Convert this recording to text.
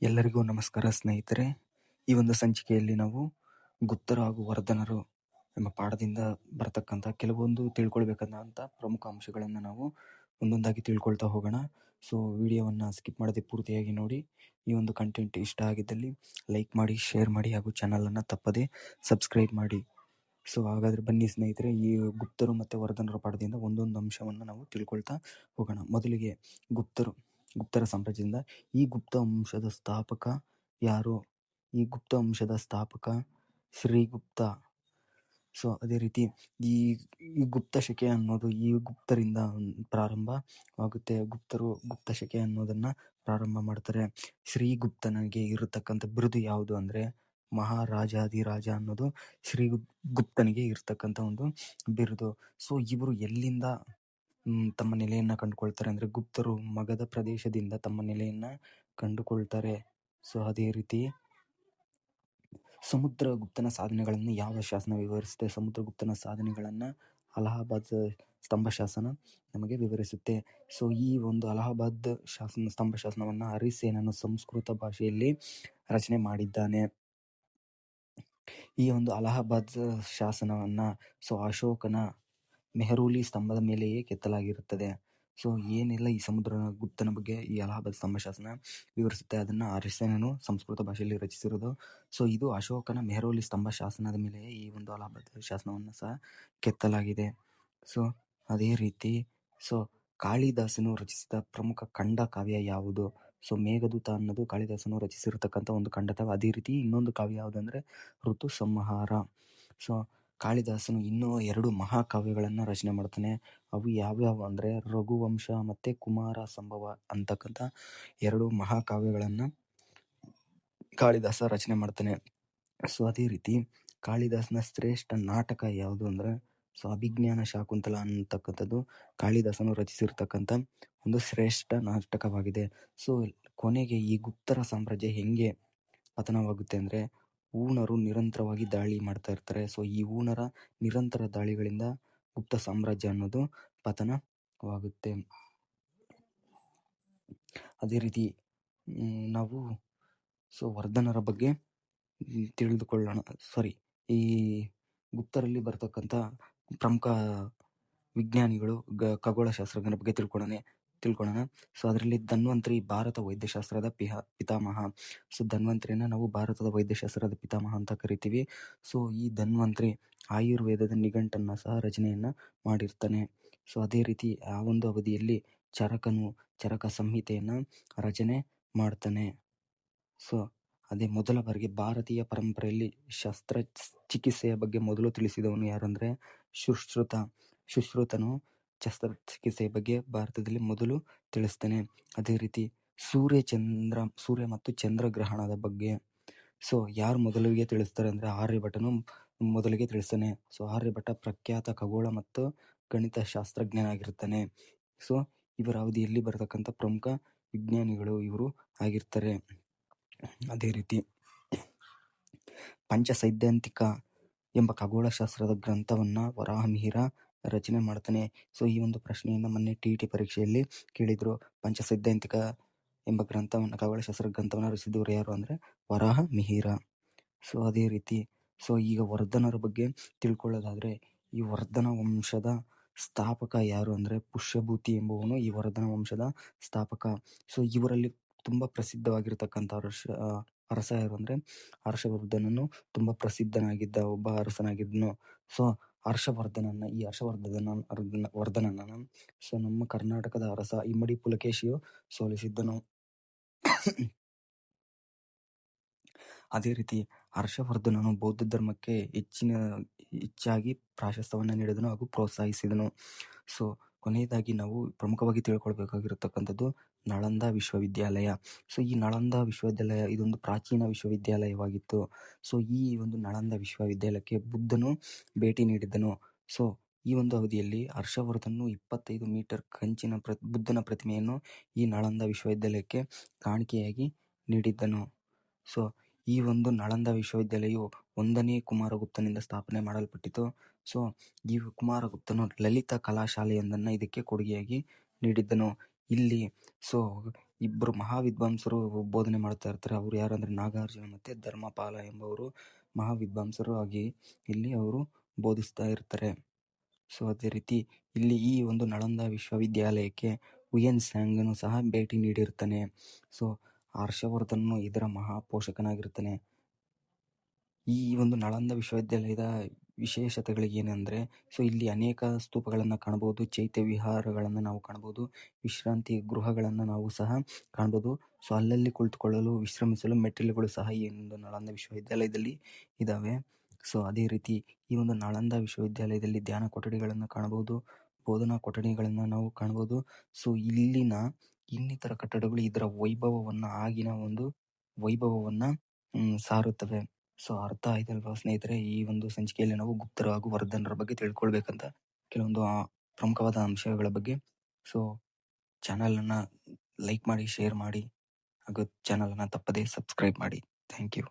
ಎಲ್ಲರಿಗೂ ನಮಸ್ಕಾರ ಸ್ನೇಹಿತರೆ. ಈ ಒಂದು ಸಂಚಿಕೆಯಲ್ಲಿ ನಾವು ಗುಪ್ತರು ಹಾಗೂ ವರ್ಧನರು ಎಂಬ ಪಾಠದಿಂದ ಬರತಕ್ಕಂಥ ಕೆಲವೊಂದು ತಿಳ್ಕೊಳ್ಬೇಕಂತ ಪ್ರಮುಖ ಅಂಶಗಳನ್ನು ನಾವು ಒಂದೊಂದಾಗಿ ತಿಳ್ಕೊಳ್ತಾ ಹೋಗೋಣ. ಸೊ ವಿಡಿಯೋವನ್ನು ಸ್ಕಿಪ್ ಮಾಡದೆ ಪೂರ್ತಿಯಾಗಿ ನೋಡಿ. ಈ ಒಂದು ಕಂಟೆಂಟ್ ಇಷ್ಟ ಆಗಿದ್ದಲ್ಲಿ ಲೈಕ್ ಮಾಡಿ, ಶೇರ್ ಮಾಡಿ ಹಾಗೂ ಚಾನಲನ್ನು ತಪ್ಪದೆ ಸಬ್ಸ್ಕ್ರೈಬ್ ಮಾಡಿ. ಸೊ ಹಾಗಾದರೆ ಬನ್ನಿ ಸ್ನೇಹಿತರೆ, ಈ ಗುಪ್ತರು ಮತ್ತು ವರ್ಧನರ ಪಾಠದಿಂದ ಒಂದೊಂದು ಅಂಶವನ್ನು ನಾವು ತಿಳ್ಕೊಳ್ತಾ ಹೋಗೋಣ. ಮೊದಲಿಗೆ ಗುಪ್ತರ ಸಾಮ್ರಾಜ್ಯದಿಂದ ಈ ಗುಪ್ತ ವಂಶದ ಸ್ಥಾಪಕ ಯಾರು? ಈ ಗುಪ್ತ ವಂಶದ ಸ್ಥಾಪಕ ಶ್ರೀಗುಪ್ತ. ಸೊ ಅದೇ ರೀತಿ ಈ ಗುಪ್ತ ಶಕೆ ಅನ್ನೋದು ಈ ಗುಪ್ತರಿಂದ ಪ್ರಾರಂಭವಾಗುತ್ತೆ. ಗುಪ್ತರು ಗುಪ್ತ ಶಕೆ ಅನ್ನೋದನ್ನ ಪ್ರಾರಂಭ ಮಾಡ್ತಾರೆ. ಶ್ರೀಗುಪ್ತನಿಗೆ ಇರತಕ್ಕಂಥ ಬಿರುದು ಯಾವುದು ಅಂದರೆ ಮಹಾರಾಜಾಧಿರಾಜ ಅನ್ನೋದು ಶ್ರೀಗುಪ್ತನಿಗೆ ಇರ್ತಕ್ಕಂಥ ಒಂದು ಬಿರುದು. ಸೊ ಇವರು ಎಲ್ಲಿಂದ ತಮ್ಮ ನೆಲೆಯನ್ನು ಕಂಡುಕೊಳ್ತಾರೆ ಅಂದರೆ ಗುಪ್ತರು ಮಗಧ ಪ್ರದೇಶದಿಂದ ತಮ್ಮ ನೆಲೆಯನ್ನು ಕಂಡುಕೊಳ್ತಾರೆ. ಸೊ ಅದೇ ರೀತಿ ಸಮುದ್ರಗುಪ್ತನ ಸಾಧನೆಗಳನ್ನು ಯಾವ ಶಾಸನ ವಿವರಿಸುತ್ತೆ? ಸಮುದ್ರಗುಪ್ತನ ಸಾಧನೆಗಳನ್ನು ಅಲಹಾಬಾದ್ ಸ್ತಂಭ ಶಾಸನ ನಮಗೆ ವಿವರಿಸುತ್ತೆ. ಸೊ ಈ ಒಂದು ಅಲಹಾಬಾದ್ ಸ್ತಂಭ ಶಾಸನವನ್ನು ಹರಿಸೇನನು ಸಂಸ್ಕೃತ ಭಾಷೆಯಲ್ಲಿ ರಚನೆ ಮಾಡಿದ್ದಾನೆ. ಈ ಒಂದು ಅಲಹಾಬಾದ್ ಶಾಸನವನ್ನು ಅಶೋಕನ ಮೆಹರೂಲಿ ಸ್ತಂಭದ ಮೇಲೆಯೇ ಕೆತ್ತಲಾಗಿರುತ್ತದೆ. ಸೊ ಏನೆಲ್ಲ ಈ ಸಮುದ್ರಗುಪ್ತನ ಬಗ್ಗೆ ಈ ಅಲಹಾಬಾದ್ ಸ್ತಂಭ ಶಾಸನ ವಿವರಿಸುತ್ತೆ ಅದನ್ನು ಹರಿಸೇನನು ಸಂಸ್ಕೃತ ಭಾಷೆಯಲ್ಲಿ ರಚಿಸಿರೋದು. ಸೊ ಇದು ಅಶೋಕನ ಮೆಹರೂಲಿ ಸ್ತಂಭ ಶಾಸನದ ಮೇಲೆಯೇ ಈ ಒಂದು ಅಲಹಾಬಾದ್ ಶಾಸನವನ್ನು ಸಹ ಕೆತ್ತಲಾಗಿದೆ. ಸೊ ಅದೇ ರೀತಿ ಕಾಳಿದಾಸನು ರಚಿಸಿದ ಪ್ರಮುಖ ಖಂಡ ಕಾವ್ಯ ಯಾವುದು? ಸೊ ಮೇಘದೂತ ಅನ್ನೋದು ಕಾಳಿದಾಸನು ರಚಿಸಿರತಕ್ಕಂಥ ಒಂದು ಖಂಡಕಾವ್ಯ. ಅದೇ ರೀತಿ ಇನ್ನೊಂದು ಕಾವ್ಯ ಯಾವುದಂದ್ರೆ ಋತು ಸಂಹಾರ. ಸೊ ಕಾಳಿದಾಸನು ಇನ್ನೂ 2 ಮಹಾಕಾವ್ಯಗಳನ್ನು ರಚನೆ ಮಾಡ್ತಾನೆ. ಅವು ಯಾವ್ಯಾವು ಅಂದರೆ ರಘುವಂಶ ಮತ್ತು ಕುಮಾರ ಸಂಭವ ಅಂತಕ್ಕಂಥ 2 ಮಹಾಕಾವ್ಯಗಳನ್ನು ಕಾಳಿದಾಸ ರಚನೆ ಮಾಡ್ತಾನೆ. ಸೊ ಅದೇ ರೀತಿ ಕಾಳಿದಾಸನ ಶ್ರೇಷ್ಠ ನಾಟಕ ಯಾವುದು ಅಂದರೆ ಅಭಿಜ್ಞಾನ ಶಾಕುಂತಲ ಅಂತಕ್ಕಂಥದ್ದು ಕಾಳಿದಾಸನು ರಚಿಸಿರ್ತಕ್ಕಂಥ ಒಂದು ಶ್ರೇಷ್ಠ ನಾಟಕವಾಗಿದೆ. ಸೊ ಕೊನೆಗೆ ಈ ಗುಪ್ತರ ಸಾಮ್ರಾಜ್ಯ ಹೆಂಗೆ ಪತನವಾಗುತ್ತೆ ಅಂದರೆ ಊಣರು ನಿರಂತರವಾಗಿ ದಾಳಿ ಮಾಡ್ತಾ ಇರ್ತಾರೆ. ಸೊ ಈ ಊಣರ ನಿರಂತರ ದಾಳಿಗಳಿಂದ ಗುಪ್ತ ಸಾಮ್ರಾಜ್ಯ ಅನ್ನೋದು ಪತನವಾಗುತ್ತೆ. ಅದೇ ರೀತಿ ನಾವು ವರ್ಧನರ ಬಗ್ಗೆ ತಿಳಿದುಕೊಳ್ಳೋಣ. ಈ ಗುಪ್ತರಲ್ಲಿ ಬರ್ತಕ್ಕಂಥ ಪ್ರಮುಖ ವಿಜ್ಞಾನಿಗಳು ಖಗೋಳಶಾಸ್ತ್ರಜ್ಞರ ಬಗ್ಗೆ ತಿಳ್ಕೊಳ್ಳೋಣ. ಸೊ ಅದರಲ್ಲಿ ಧನ್ವಂತರಿ ಭಾರತ ವೈದ್ಯಶಾಸ್ತ್ರದ ಪಿತಾಮಹ. ಸೊ ಧನ್ವಂತರಿನ ನಾವು ಭಾರತದ ವೈದ್ಯಶಾಸ್ತ್ರದ ಪಿತಾಮಹ ಅಂತ ಕರಿತೀವಿ. ಸೊ ಈ ಧನ್ವಂತರಿ ಆಯುರ್ವೇದದ ನಿಘಂಟನ್ನ ಸಹ ರಚನೆಯನ್ನ ಮಾಡಿರ್ತಾನೆ. ಸೊ ಅದೇ ರೀತಿ ಆ ಒಂದು ಅವಧಿಯಲ್ಲಿ ಚರಕನು ಚರಕ ಸಂಹಿತೆಯನ್ನ ರಚನೆ ಮಾಡ್ತಾನೆ. ಸೊ ಅದೇ ಮೊದಲ ಬಾರಿಗೆ ಭಾರತೀಯ ಪರಂಪರೆಯಲ್ಲಿ ಶಸ್ತ್ರಚಿಕಿತ್ಸೆಯ ಬಗ್ಗೆ ಮೊದಲು ತಿಳಿಸಿದವನು ಯಾರಂದ್ರೆ ಸುಶ್ರುತನು ಶಸ್ತ್ರಚಿಕಿತ್ಸೆಯ ಬಗ್ಗೆ ಭಾರತದಲ್ಲಿ ಮೊದಲು ತಿಳಿಸ್ತಾನೆ. ಅದೇ ರೀತಿ ಸೂರ್ಯ ಮತ್ತು ಚಂದ್ರಗ್ರಹಣದ ಬಗ್ಗೆ ಯಾರು ಮೊದಲಿಗೆ ತಿಳಿಸ್ತಾರೆ ಅಂದ್ರೆ ಆರ್ಯಭಟನು ಮೊದಲಿಗೆ ತಿಳಿಸ್ತಾನೆ. ಸೊ ಆರ್ಯಭಟ ಪ್ರಖ್ಯಾತ ಖಗೋಳ ಮತ್ತು ಗಣಿತ ಶಾಸ್ತ್ರಜ್ಞನಾಗಿರ್ತಾನೆ. ಸೊ ಇವರ ಅವಧಿಯಲ್ಲಿ ಬರತಕ್ಕಂಥ ಪ್ರಮುಖ ವಿಜ್ಞಾನಿಗಳು ಇವರು ಆಗಿರ್ತಾರೆ. ಅದೇ ರೀತಿ ಪಂಚಸೈದ್ಧಾಂತಿಕ ಎಂಬ ಖಗೋಳಶಾಸ್ತ್ರದ ಗ್ರಂಥವನ್ನ ವರಾಹಮಿಹಿರ ರಚನೆ ಮಾಡ್ತಾನೆ. ಸೊ ಈ ಒಂದು ಪ್ರಶ್ನೆಯನ್ನ ಮೊನ್ನೆ TET ಪರೀಕ್ಷೆಯಲ್ಲಿ ಕೇಳಿದ್ರು. ಪಂಚಸೈದ್ಧಾಂತಿಕ ಎಂಬ ಗ್ರಂಥವನ್ನ ಖಗೋಳಶಾಸ್ತ್ರ ಗ್ರಂಥವನ್ನ ರಚಿಸಿದವರು ಯಾರು ಅಂದ್ರೆ ವರಾಹಮಿಹಿರ. ಸೊ ಅದೇ ರೀತಿ ಈಗ ವರ್ಧನರ ಬಗ್ಗೆ ತಿಳ್ಕೊಳ್ಳೋದಾದ್ರೆ ಈ ವರ್ಧನ ವಂಶದ ಸ್ಥಾಪಕ ಯಾರು ಅಂದ್ರೆ ಪುಷ್ಯಭೂತಿ ಎಂಬುವನು ಈ ವರ್ಧನ ವಂಶದ ಸ್ಥಾಪಕ. ಸೊ ಇವರಲ್ಲಿ ತುಂಬಾ ಪ್ರಸಿದ್ಧವಾಗಿರ್ತಕ್ಕಂಥ ಅರಸ ಯಾರು ಅಂದ್ರೆ ಹರ್ಷವರ್ಧನನು ತುಂಬಾ ಪ್ರಸಿದ್ಧನಾಗಿದ್ದ ಒಬ್ಬ ಅರಸನಾಗಿದ್ದನು. ಸೊ ವರ್ಧನನ ನಮ್ಮ ಕರ್ನಾಟಕದ ಅರಸ ಇಮ್ಮಡಿ ಪುಲಕೇಶಿಯು ಸೋಲಿಸಿದ್ದನು. ಅದೇ ರೀತಿ ಹರ್ಷವರ್ಧನನು ಬೌದ್ಧ ಧರ್ಮಕ್ಕೆ ಹೆಚ್ಚಾಗಿ ಪ್ರಾಶಸ್ತ್ಯವನ್ನು ನೀಡಿದನು ಹಾಗೂ ಪ್ರೋತ್ಸಾಹಿಸಿದನು. ಸೊ ಕೊನೆಯದಾಗಿ ನಾವು ಪ್ರಮುಖವಾಗಿ ತಿಳ್ಕೊಳ್ಬೇಕಾಗಿರತಕ್ಕಂಥದ್ದು ನಳಂದ ವಿಶ್ವವಿದ್ಯಾಲಯ. ಸೊ ಈ ನಳಂದ ವಿಶ್ವವಿದ್ಯಾಲಯ ಇದೊಂದು ಪ್ರಾಚೀನ ವಿಶ್ವವಿದ್ಯಾಲಯವಾಗಿತ್ತು. ಸೊ ಈ ಒಂದು ನಳಂದ ವಿಶ್ವವಿದ್ಯಾಲಯಕ್ಕೆ ಬುದ್ಧನು ಭೇಟಿ ನೀಡಿದ್ದನು. ಸೊ ಈ ಒಂದು ಅವಧಿಯಲ್ಲಿ ಹರ್ಷವರ್ಧನನು 25 ಮೀಟರ್ ಕಂಚಿನ ಬುದ್ಧನ ಪ್ರತಿಮೆಯನ್ನು ಈ ನಳಂದ ವಿಶ್ವವಿದ್ಯಾಲಯಕ್ಕೆ ಕಾಣಿಕೆಯಾಗಿ ನೀಡಿದ್ದನು. ಸೊ ಈ ಒಂದು ನಳಂದ ವಿಶ್ವವಿದ್ಯಾಲಯವು 1ನೇ ಕುಮಾರಗುಪ್ತನಿಂದ ಸ್ಥಾಪನೆ ಮಾಡಲ್ಪಟ್ಟಿತು. ಸೊ ಈ ಕುಮಾರಗುಪ್ತನು ಲಲಿತ ಕಲಾಶಾಲೆಯೊಂದನ್ನು ಇದಕ್ಕೆ ಕೊಡುಗೆಯಾಗಿ ನೀಡಿದ್ದನು. ಇಲ್ಲಿ ಇಬ್ಬರು ಮಹಾವಿದ್ವಾಂಸರು ಬೋಧನೆ ಮಾಡ್ತಾ ಇರ್ತಾರೆ. ಅವರು ಯಾರಂದ್ರೆ ನಾಗಾರ್ಜುನ ಮತ್ತೆ ಧರ್ಮಪಾಲ ಎಂಬವರು ಮಹಾವಿದ್ವಾಂಸರು ಆಗಿ ಇಲ್ಲಿ ಅವರು ಬೋಧಿಸ್ತಾ ಇರ್ತಾರೆ. ಸೊ ಅದೇ ರೀತಿ ಇಲ್ಲಿ ಈ ಒಂದು ನಳಂದ ವಿಶ್ವವಿದ್ಯಾಲಯಕ್ಕೆ ಹುಯೆನ್ ತ್ಸಾಂಗನು ಸಹ ಭೇಟಿ ನೀಡಿರ್ತಾನೆ. ಸೊ ಹರ್ಷವರ್ಧನ್ ಇದರ ಮಹಾಪೋಷಕನಾಗಿರ್ತಾನೆ. ಈ ಒಂದು ನಳಂದ ವಿಶ್ವವಿದ್ಯಾಲಯದ ವಿಶೇಷತೆಗಳಿಗೆ ಏನಂದ್ರೆ, ಸೊ ಇಲ್ಲಿ ಅನೇಕ ಸ್ತೂಪಗಳನ್ನು ಕಾಣಬಹುದು, ಚೈತ್ಯ ವಿಹಾರಗಳನ್ನು ನಾವು ಕಾಣಬಹುದು, ವಿಶ್ರಾಂತಿ ಗೃಹಗಳನ್ನು ನಾವು ಸಹ ಕಾಣಬಹುದು. ಸೊ ಅಲ್ಲಲ್ಲಿ ಕುಳಿತುಕೊಳ್ಳಲು ವಿಶ್ರಮಿಸಲು ಮೆಟ್ಟಿಲುಗಳು ಸಹ ಈ ಒಂದು ನಳಂದ ವಿಶ್ವವಿದ್ಯಾಲಯದಲ್ಲಿ ಇದಾವೆ. ಸೊ ಅದೇ ರೀತಿ ಈ ಒಂದು ನಳಂದ ವಿಶ್ವವಿದ್ಯಾಲಯದಲ್ಲಿ ಧ್ಯಾನ ಕೊಠಡಿಗಳನ್ನು ಕಾಣಬಹುದು, ಬೋಧನಾ ಕೊಠಡಿಗಳನ್ನು ನಾವು ಕಾಣಬಹುದು. ಸೊ ಇಲ್ಲಿನ ಇನ್ನಿತರ ಕಟ್ಟಡಗಳು ಇದರ ವೈಭವವನ್ನ ಆಗಿನ ಒಂದು ವೈಭವವನ್ನ ಸಾರುತ್ತವೆ. ಸೊ ಅರ್ಥ ಆಯ್ತಲ್ವಾ ಸ್ನೇಹಿತರೆ, ಈ ಒಂದು ಸಂಚಿಕೆಯಲ್ಲಿ ನಾವು ಗುಪ್ತರು ಹಾಗೂ ವರ್ಧನರ ಬಗ್ಗೆ ತಿಳ್ಕೊಳ್ಬೇಕಂತ ಕೆಲವೊಂದು ಪ್ರಮುಖವಾದ ಅಂಶಗಳ ಬಗ್ಗೆ. ಸೊ ಚಾನಲ್ ಅನ್ನ ಲೈಕ್ ಮಾಡಿ, ಶೇರ್ ಮಾಡಿ ಹಾಗೂ ಚಾನಲ್ ಅನ್ನ ತಪ್ಪದೇ ಸಬ್ಸ್ಕ್ರೈಬ್ ಮಾಡಿ. Thank you.